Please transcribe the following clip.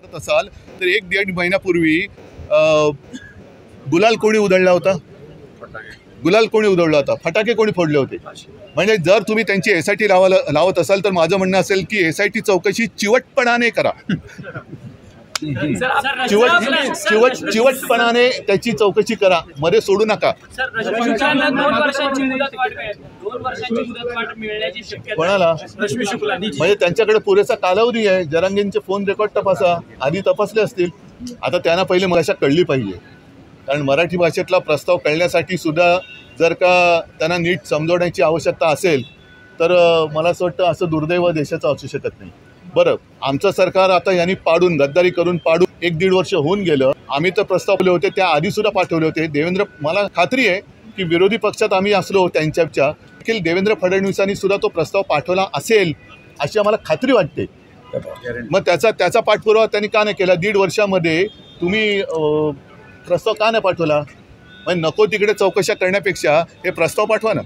करत असाल तर 1-1.5 महिन्यापूर्वी गुलाल कोणी उधळला होता? गुलाल कोणी उधळला होता? फटाके कोणी फोडले होते? म्हणजे जर तुम्ही त्यांची SIT लावत असाल तर माझं म्हणणं असेल की SIT चौकशी चिवटपणाने करा. चिवटपणाने त्याची चौकशी करा, मध्ये सोडू नका. कोणाला? म्हणजे त्यांच्याकडे पुरेसा कालावधी आहे. जरांगेंचे फोन रेकॉर्ड तपासा, आधी तपासले असतील. आता त्यांना पहिले भाषा कळली पाहिजे, कारण मराठी भाषेतला प्रस्ताव कळण्यासाठी सुद्धा जर का त्यांना नीट समजवण्याची आवश्यकता असेल तर मला असं वाटतं असं दुर्दैव देशाचं असू शकत नाही. बरं, आमचं सरकार आता यांनी पाडून, गद्दारी करून पाडून 1-1.5 वर्ष होऊन गेलं. आम्ही तर प्रस्तावले होते, त्या आधीसुद्धा पाठवले होते. मला खात्री आहे की विरोधी पक्षात आम्ही असलो त्यांच्याच्या देखील देवेंद्र फडणवीसांनी सुद्धा तो प्रस्ताव पाठवला असेल अशी आम्हाला खात्री वाटते. मग त्याचा पाठपुरावा त्यांनी का नाही केला? 1.5 वर्षामध्ये तुम्ही प्रस्ताव का नाही पाठवला? म्हणजे नको तिकडे चौकशा करण्यापेक्षा हे प्रस्ताव पाठवा ना.